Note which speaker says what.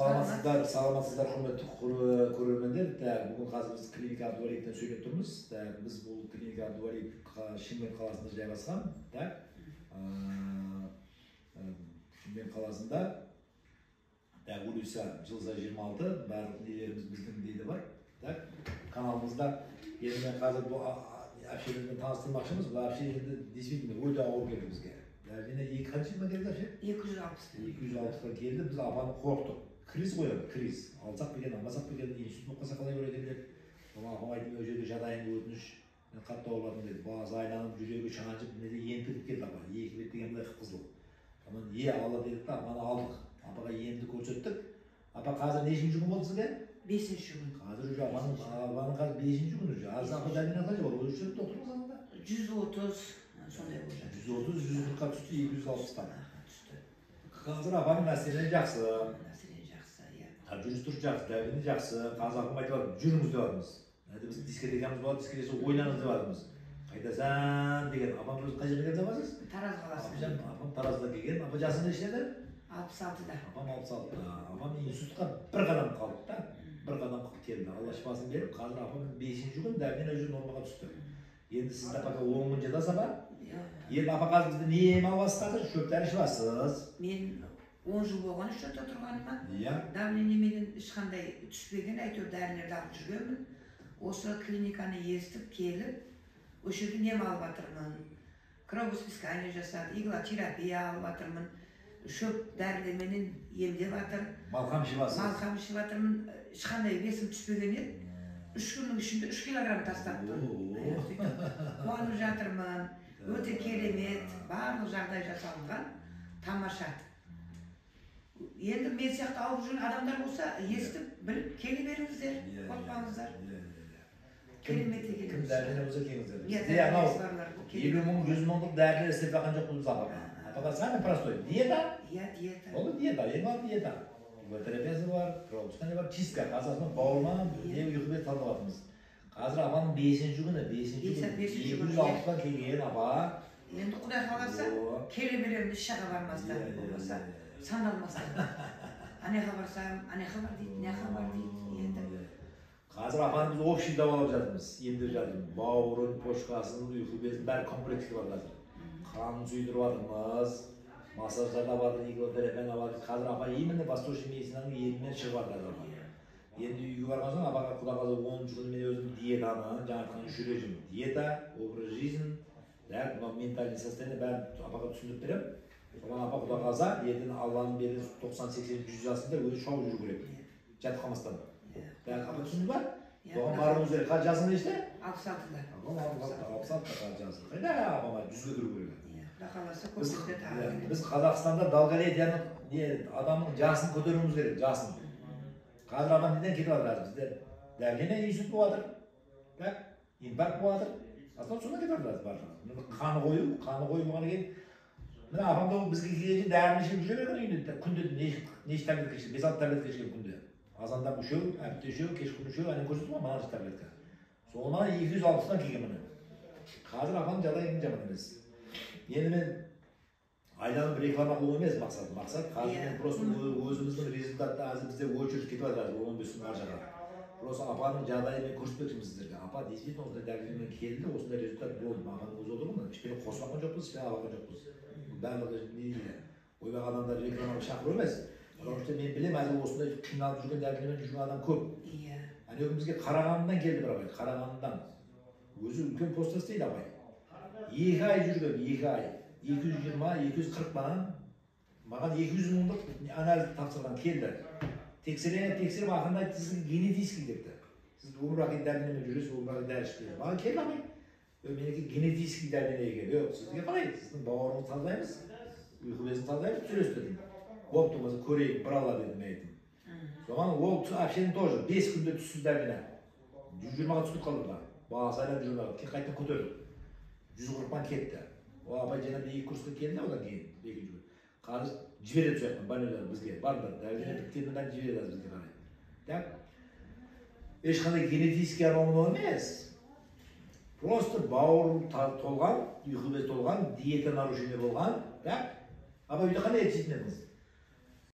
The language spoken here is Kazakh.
Speaker 1: Саламатсыздар, құрметті көрермендер. Бүгін қазір біз клиника Абдуалиевтен сөйлеп тұрмыз. Біз бұл клиника Абдуалиев Шымкент қаласында жайғасқан. Шымкент қаласында улица Жылса 26, барлық нелеріміз біздің дейді бар. Каналымызда енді мен қазір бұл әпшелермен таныстырмақшымыз. Бұл әпшелерді действительно өте ауыр келді бізге. Және қанша жылға келді әпше? 260-ға келді. Біз апаны қорқтық. Криз қояды, криз. Алсақ бекен, алмасақ бекен, институт оқыса қалай көреді деп. Апам айтты, ол жерде жадайын өтініш. Мен қатты ауырлатым деді. Bazı айланып, жүрегі шаншып, ентігіп келді апа. Екі бет деген бұлай қызыл. Алла дедік та, апаны алдық. Апаға емді көрсеттік. Апа қазір нешінші күн болды сізге?
Speaker 2: 5-ші күн.
Speaker 1: Қазір уже апаның қазір 5-ші күн уже. Аз апа дәрмен қалай бар? Ол үшін докторымыз алында?
Speaker 2: 130, сондай болжады.
Speaker 1: 130, 140-қа түсті, 260-тан. Қазір апаның мәселені жақсы. Жүріс-тұрыс жақсы, дәрмені жақсы. Қазір апам айтып жатыр, жүріңіз деп жатырмыз. Біз дискотекамыз болады, дискотекасы ойнаңыз деп жатырмыз. Қайтасың деген. Апам өзі қай жерде табасыз?
Speaker 2: Тараз қаласында.
Speaker 1: Апам Таразда келген. Апа жасы нешеде?
Speaker 2: 66-да.
Speaker 1: Апам 66-да. Апам институтқа бір қадам қалды да. Бір қадам келді. Алла шипасын беріп, қазір апам 5-ші күн дәрмен уже нормаға түсті. Енді сіз апаға 10 күн жатасыз ба? Енді апа қазір бізде не ем аласыз қазір? Шөп дәрі ішесіз.
Speaker 2: Мен 10 жыл болған үште тұрғаныма. Давлениеменен ешқандай түспеген, әйтеуір дәрілерді алып жүргенмін. Осы клиниканы естіп келіп, осы жерде нем алып жатырмын. Кровоспускание жасады, иглотерапия алып жатырмын. Шөп дәрілерменен емдеп жатыр.
Speaker 1: Малқам ішіп
Speaker 2: жатырмын. Ешқандай весім түспеген еді. 3 күннің ішінде 3 килограмм тастаппын. Қуанып жатырмын. Өте керемет, барлық жағдай жасалынған. Тамаша. Енді мен сияқты ауырып жүрген адамдар болса, естіп, біліп, келе беріңіздер, қорықпаңыздар.
Speaker 1: Керемет екен. Кім дәрілер болса келіңіздер. Бізде анау 50 мың, 100 мыңдық дәрілер істеп жатқан жоқ біз апаға. Апаға самый простой. Диета?
Speaker 2: Иә, диета.
Speaker 1: Ол диета, ең бар диета. Терапиясы бар, кровопускание бар, чистка. Қазір бауырынан не ұйқы бет талдап жатырмыз. Қазір апаның 5-ші күні, 260-ға келген апа.
Speaker 2: Енді Құдай қаласа, келе беремін, іс-шаға бармастан болмаса. Сандалмастан. Анеға барсам, анеға бар дейді, неға бар дейді, енді.
Speaker 1: Қазір апаны біз общий давалап жатырмыз, емдеп жатырмыз. Бауырын, почкасын, ұйқы безін, бәрі комплекске бар қазір. Қанын сүйдіріп жатырмыз, массаждар табады, иглотерапия табады. Қазір апа именно восточный медицинаның емімен шығып жатыр апа. Енді үйге барған соң апаға Құда қаласа 10 жыл мен өзім диетаны, жаңартқан үш режим. Диета, образ жизнь, ментальный состояние бәрін апаға түсіндіріп беремін. Соған апа Құда қаласа, ертең Алланың берген 90-80-100 жасында өзі шауып жүру керек. Жатып қалмастан. Апа түсіндіңіз ба? Соған баруымыз керек. Қай жасың неште?
Speaker 2: 66-да.
Speaker 1: Апам 66-да қай жасы. Қайда апама 100-ге кіру керек.
Speaker 2: Құда қаласа көпшілікте тағы.
Speaker 1: Біз Қазақстанда долголетияны адамның жасын көтеруіміз керек, жасын. Қазір адам неден кетіп жатыр бізде? Давление инсульт болып жатыр. Инфаркт болып жатыр. Аслан сонда кетіп жатыр барлығы. Қаны қою болғаннан кейін мына апам да бізге келген дәріні ішіп жүре берген үйінде. Күнде неше таблетка ішкен? 5-6 таблетка ішкен күнде. Азанда үшеу, әбітте үшеу, кешқұрым үшеу, әне көрсетті ма? Мына таблетка. Сол мана 260-тан келген міне. Қазір апаның жағдайы жаман емес. Енді мен айналып реклама қылу емес мақсат. Қазір мен просто өзіміздің результатты азы бізде очередь кетіп жатыр 15 күн ар жаққа. Просто апаның жағдайын мен көрсетпекшімін сіздерге. Апа действительно осындай дәрігермен келді, осындай результат болды. Маған өзі отыр ғой. Ештеңе қосылған жоқпыз, ештеңе алған жоқпыз. Барлығы не дейді? Ойбақ адамдар рекламаға шақыру емес. Потому что мен білем, әлі осындай қиналып жүрген дәрігермен жүрген адам көп.
Speaker 2: Иә.
Speaker 1: Әне бізге Қарағандыдан келді бір абай. Қарағандыдан. Өзі үлкен постта істейді абай. 2 ай жүрген, 2 ай. 220-240 банан. Маған 200 мыңдық анализ тапсырған келді. Тексеріп ақырында айтты сізге генетический депті. Сіз өмір дәрменемен жүресіз, өмір дәрі ішпейсіз. Маған келді амай. Менікі генетический дәрмене екен. Жоқ, сізге қалай? Сіздің бауырыңыз талдаймыз, ұйқы безін талдаймыз, түсіресіз дедім. Болыпты болса көрейік, бір алла дедім мен айттым. Соған ол әпшенің тоже 5 күнде түссіз дәрмене. 120-ға түсіп қалды да. Бағасы айлап жүрмеді. Қайтадан көтерді. 140-тан кетті. О апай жаңа 2 курсқа келді одан кейін 2 күн. Қазір жібереді сояқтан больнойлар бізге. Барлар дәрігер біткеннен жібереді бізге қарай. Так? Ешқандай генетический аномалия емес. Просто бауыр толған, ұйқы без толған, диета нарушение болған. Так? Апа үйде қандай ет жейтін едіңіз?